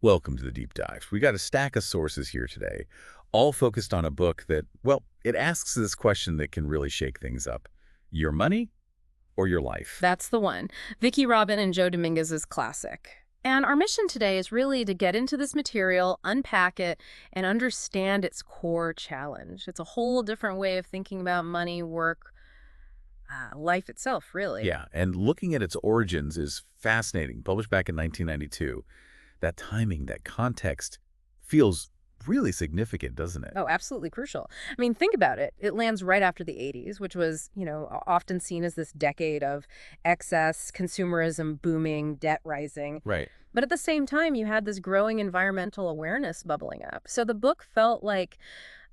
Welcome to the Deep Dive. We got a stack of sources here today, all focused on a book that, well, it asks this question that can really shake things up. Your money or your life? That's the one. Vicki Robin and Joe Dominguez's classic. And our mission today is really to get into this material, unpack it, and understand its core challenge. It's a whole different way of thinking about money, work, life itself, really. Yeah, and looking at its origins is fascinating. Published back in 1992. That timing, that context feels really significant, doesn't it? Oh, absolutely crucial. I mean, think about it. It lands right after the 80s, which was, often seen as this decade of excess, consumerism booming, debt rising. Right. But at the same time, you had this growing environmental awareness bubbling up. So the book felt like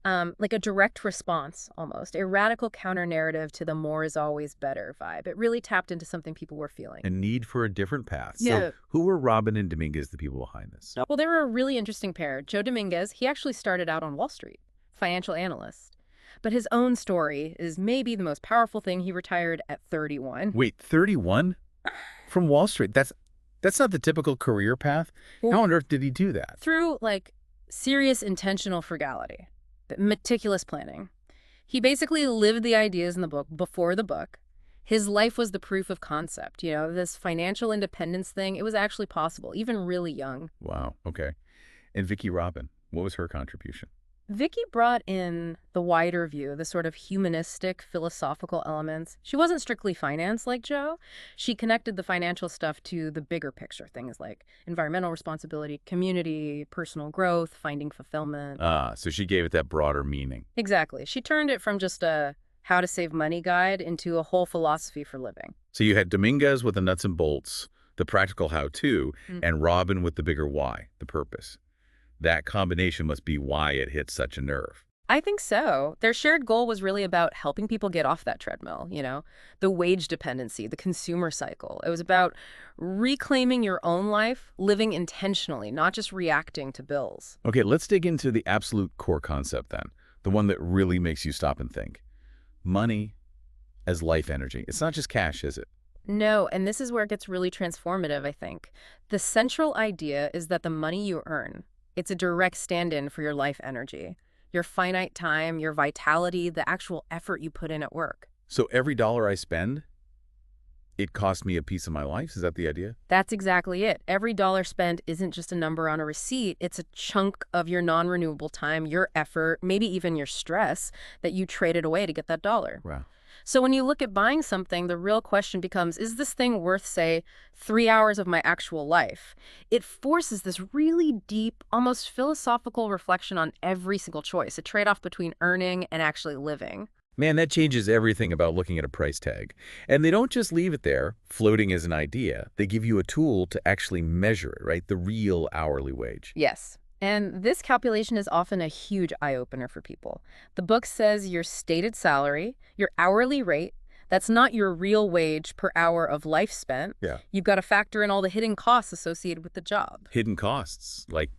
a direct response, almost, a radical counter-narrative to the more is always better vibe. It really tapped into something people were feeling. A need for a different path. So Yeah. who were Robin and Dominguez, the people behind this? Well, they were a really interesting pair. Joe Dominguez, he actually started out on Wall Street, financial analyst. But his own story is maybe the most powerful thing. He retired at 31. Wait, 31? From Wall Street? That's not the typical career path. How on earth did he do that? Through, serious intentional frugality, but meticulous planning. He basically lived the ideas in the book before the book. His life was the proof of concept. This financial independence thing, it was actually possible, even really young. Wow, okay. And Vicki Robin, what was her contribution? Vicki brought in the wider view, the sort of humanistic, philosophical elements. She wasn't strictly finance like Joe. She connected the financial stuff to the bigger picture, things like environmental responsibility, community, personal growth, finding fulfillment. So she gave it that broader meaning. Exactly. She turned it from just a how to save money guide into a whole philosophy for living. So you had Dominguez with the nuts and bolts, the practical how-to, Mm. and Robin with the bigger why, the purpose. That combination must be why it hit such a nerve. I think so. Their shared goal was really about helping people get off that treadmill, the wage dependency, the consumer cycle. It was about reclaiming your own life, living intentionally, not just reacting to bills. Okay, let's dig into the absolute core concept then, the one that really makes you stop and think. Money as life energy. It's not just cash, is it? No, and this is where it gets really transformative, I think. The central idea is that the money you earn, it's a direct stand-in for your life energy, your finite time, your vitality, the actual effort you put in at work. So every dollar I spend, it costs me a piece of my life? Is that the idea? That's exactly it. Every dollar spent isn't just a number on a receipt. It's a chunk of your non-renewable time, your effort, maybe even your stress that you traded away to get that dollar. Wow. So when you look at buying something, the real question becomes, is this thing worth, say, 3 hours of my actual life? It forces this really deep, almost philosophical reflection on every single choice, a trade-off between earning and actually living. Man, that changes everything about looking at a price tag. And they don't just leave it there, floating as an idea. They give you a tool to actually measure it, right? The real hourly wage. Yes. And this calculation is often a huge eye-opener for people. The book says your stated salary, your hourly rate, that's not your real wage per hour of life spent. Yeah. You've got to factor in all the hidden costs associated with the job. Hidden costs, like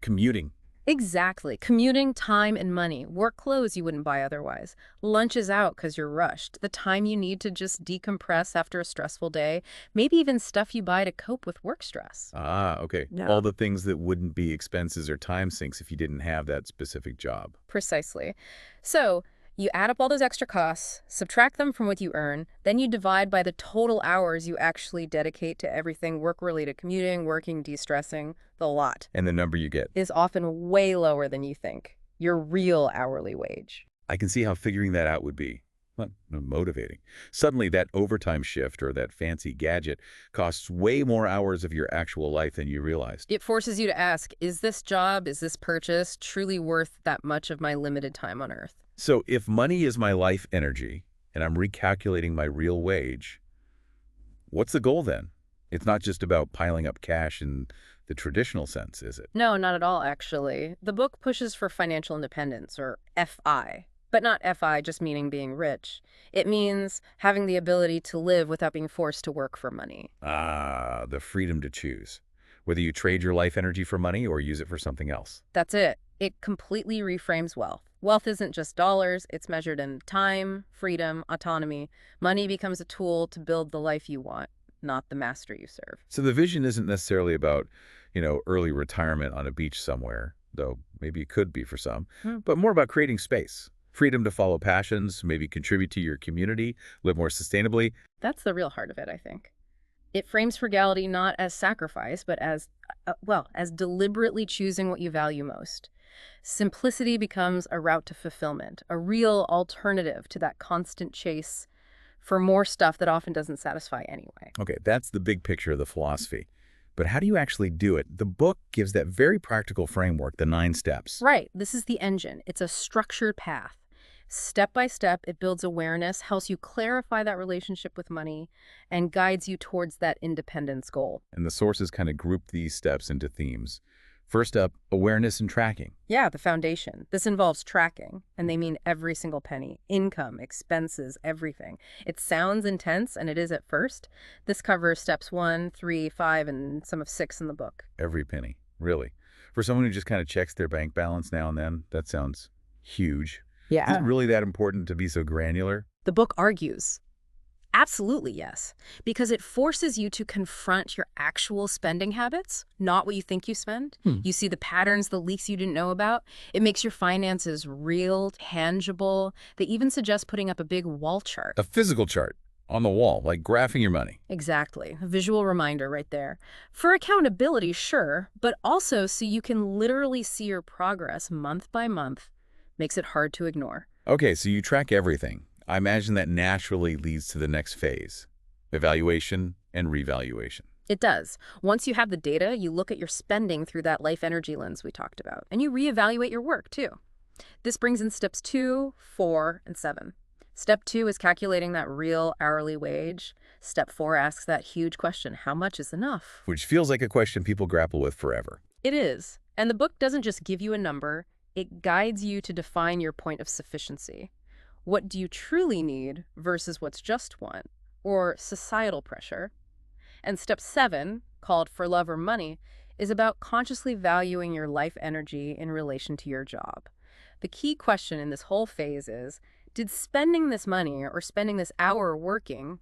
commuting. Exactly. Commuting, time, and money. Work clothes you wouldn't buy otherwise. Lunches out because you're rushed. The time you need to just decompress after a stressful day. Maybe even stuff you buy to cope with work stress. Okay. Yeah. All the things that wouldn't be expenses or time sinks if you didn't have that specific job. Precisely. So you add up all those extra costs, subtract them from what you earn, then you divide by the total hours you actually dedicate to everything work-related, commuting, working, de-stressing, the lot. And the number you get. Is often way lower than you think. Your real hourly wage. I can see how figuring that out would be motivating. Suddenly, that overtime shift or that fancy gadget costs way more hours of your actual life than you realized. It forces you to ask, is this job, is this purchase truly worth that much of my limited time on Earth? So if money is my life energy and I'm recalculating my real wage, what's the goal then? It's not just about piling up cash in the traditional sense, is it? No, not at all, actually. The book pushes for financial independence, or FI. But not FI just meaning being rich. It means having the ability to live without being forced to work for money. The freedom to choose. Whether you trade your life energy for money or use it for something else. That's it. It completely reframes wealth. Wealth isn't just dollars, it's measured in time, freedom, autonomy. Money becomes a tool to build the life you want, not the master you serve. So the vision isn't necessarily about, early retirement on a beach somewhere, though maybe it could be for some, Hmm. but more about creating space, freedom to follow passions, maybe contribute to your community, live more sustainably. That's the real heart of it, I think. It frames frugality not as sacrifice, but as, as deliberately choosing what you value most. Simplicity becomes a route to fulfillment, a real alternative to that constant chase for more stuff that often doesn't satisfy anyway. Okay, that's the big picture of the philosophy. But how do you actually do it? The book gives that very practical framework, the 9 steps. Right, this is the engine. It's a structured path. Step by step, it builds awareness, helps you clarify that relationship with money, and guides you towards that independence goal. And the sources kind of group these steps into themes. First up, awareness and tracking. Yeah, the foundation. This involves tracking, and they mean every single penny, income, expenses, everything. It sounds intense, and it is at first. This covers steps 1, 3, 5, and some of 6 in the book. Every penny, really. For someone who just kind of checks their bank balance now and then, that sounds huge. Yeah. Is it really that important to be so granular? The book argues. Absolutely, yes. Because it forces you to confront your actual spending habits, not what you think you spend. You see the patterns, the leaks you didn't know about. It makes your finances real, tangible. They even suggest putting up a big wall chart. A physical chart on the wall, like graphing your money. Exactly. A visual reminder right there. For accountability, sure, but also so you can literally see your progress month by month. Makes it hard to ignore. Okay, so you track everything. I imagine that naturally leads to the next phase, evaluation and revaluation. It does. Once you have the data, you look at your spending through that life energy lens we talked about, and you reevaluate your work, too. This brings in steps 2, 4, and 7. Step 2 is calculating that real hourly wage. Step 4 asks that huge question, how much is enough? Which feels like a question people grapple with forever. It is. And the book doesn't just give you a number, it guides you to define your point of sufficiency. What do you truly need versus what's just want, or societal pressure? And step 7, called For Love or Money, is about consciously valuing your life energy in relation to your job. The key question in this whole phase is, did spending this money or spending this hour working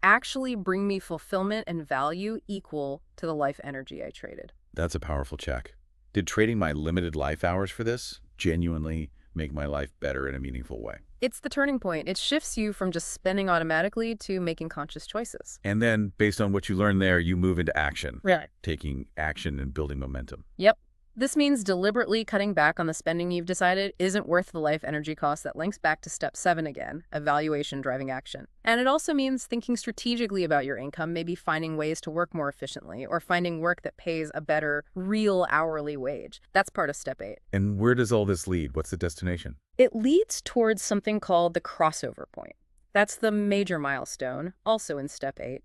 actually bring me fulfillment and value equal to the life energy I traded? That's a powerful check. Did trading my limited life hours for this genuinely make my life better in a meaningful way? It's the turning point. It shifts you from just spending automatically to making conscious choices. And then, based on what you learn there, you move into action. Right. Taking action and building momentum. Yep. This means deliberately cutting back on the spending you've decided isn't worth the life energy cost that links back to step 7 again, evaluation driving action. And it also means thinking strategically about your income, maybe finding ways to work more efficiently or finding work that pays a better, real hourly wage. That's part of step 8. And where does all this lead? What's the destination? It leads towards something called the crossover point. That's the major milestone, also in step 8.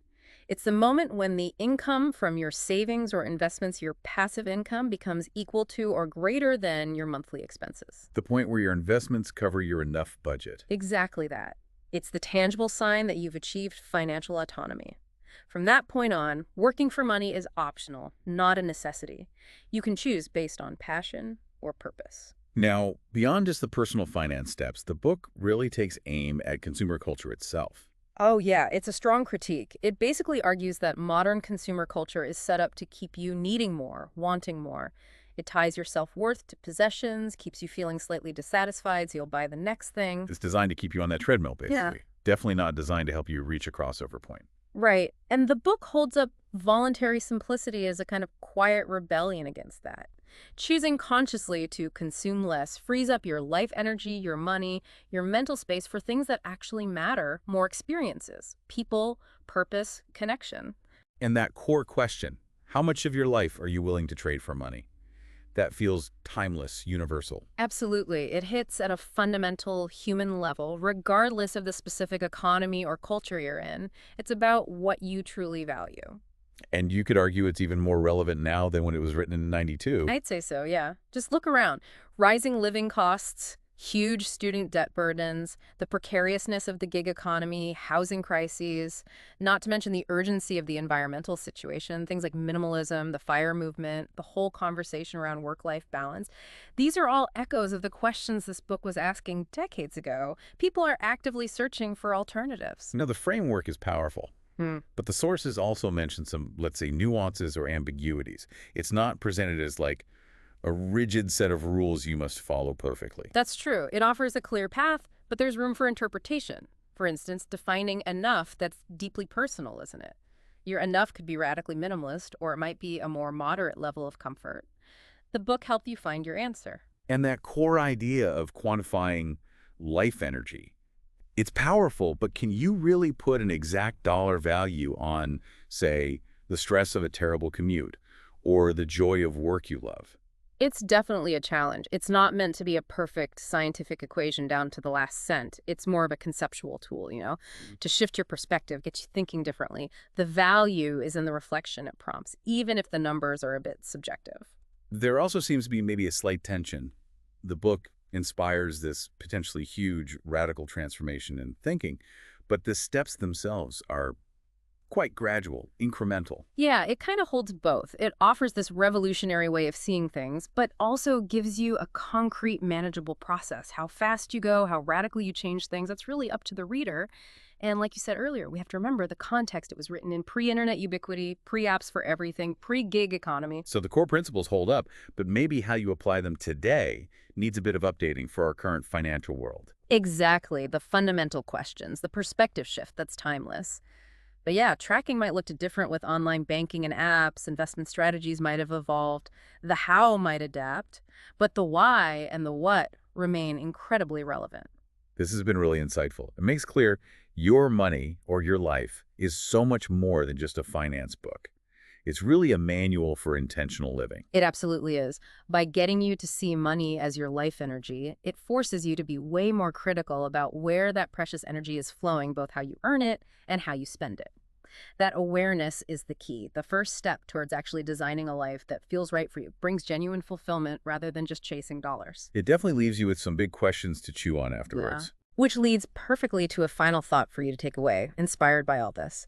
It's the moment when the income from your savings or investments, your passive income, becomes equal to or greater than your monthly expenses. The point where your investments cover your enough budget. Exactly that. It's the tangible sign that you've achieved financial autonomy. From that point on, working for money is optional, not a necessity. You can choose based on passion or purpose. Now, beyond just the personal finance steps, the book really takes aim at consumer culture itself. Oh, yeah, it's a strong critique. It basically argues that modern consumer culture is set up to keep you needing more, wanting more. It ties your self-worth to possessions, keeps you feeling slightly dissatisfied, so you'll buy the next thing. It's designed to keep you on that treadmill, basically. Yeah. Definitely not designed to help you reach a crossover point. Right. And the book holds up voluntary simplicity as a kind of quiet rebellion against that. Choosing consciously to consume less frees up your life energy, your money, your mental space for things that actually matter, more experiences, people, purpose, connection. And that core question, how much of your life are you willing to trade for money? That feels timeless, universal. Absolutely. It hits at a fundamental human level, regardless of the specific economy or culture you're in. It's about what you truly value. And you could argue it's even more relevant now than when it was written in '92. I'd say so, yeah. Just look around. Rising living costs, huge student debt burdens, the precariousness of the gig economy, housing crises, not to mention the urgency of the environmental situation, things like minimalism, the FIRE movement, the whole conversation around work-life balance. These are all echoes of the questions this book was asking decades ago. People are actively searching for alternatives. Now, the framework is powerful. Hmm. But the sources also mention some, let's say, nuances or ambiguities. It's not presented as like a rigid set of rules you must follow perfectly. That's true. It offers a clear path, but there's room for interpretation. For instance, defining enough that's deeply personal, isn't it? Your enough could be radically minimalist, or it might be a more moderate level of comfort. The book helped you find your answer. And that core idea of quantifying life energy, it's powerful, but can you really put an exact dollar value on, say, the stress of a terrible commute or the joy of work you love? It's definitely a challenge. It's not meant to be a perfect scientific equation down to the last cent. It's more of a conceptual tool, to shift your perspective, get you thinking differently. The value is in the reflection it prompts, even if the numbers are a bit subjective. There also seems to be maybe a slight tension. The book inspires this potentially huge radical transformation in thinking, but the steps themselves are quite gradual, incremental. Yeah, it kind of holds both. It offers this revolutionary way of seeing things, but also gives you a concrete, manageable process. How fast you go, how radically you change things, that's really up to the reader. And like you said earlier, we have to remember the context. It was written in pre-internet ubiquity, pre-apps for everything, pre-gig economy. So the core principles hold up, but maybe how you apply them today needs a bit of updating for our current financial world. Exactly, the fundamental questions, the perspective shift that's timeless. But yeah, tracking might look different with online banking and apps. Investment strategies might have evolved. The how might adapt. But the why and the what remain incredibly relevant. This has been really insightful. It makes clear your money or your life is so much more than just a finance book. It's really a manual for intentional living. It absolutely is. By getting you to see money as your life energy, it forces you to be way more critical about where that precious energy is flowing, both how you earn it and how you spend it. That awareness is the key, the first step towards actually designing a life that feels right for you, brings genuine fulfillment rather than just chasing dollars. It definitely leaves you with some big questions to chew on afterwards. Which leads perfectly to a final thought for you to take away, inspired by all this.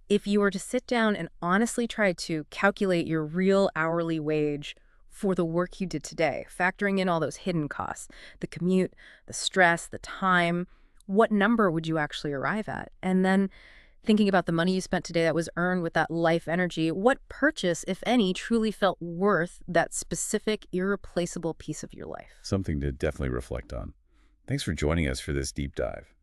If you were to sit down and honestly try to calculate your real hourly wage for the work you did today, factoring in all those hidden costs, the commute, the stress, the time, what number would you actually arrive at? And then thinking about the money you spent today that was earned with that life energy, what purchase, if any, truly felt worth that specific, irreplaceable piece of your life? Something to definitely reflect on. Thanks for joining us for this deep dive.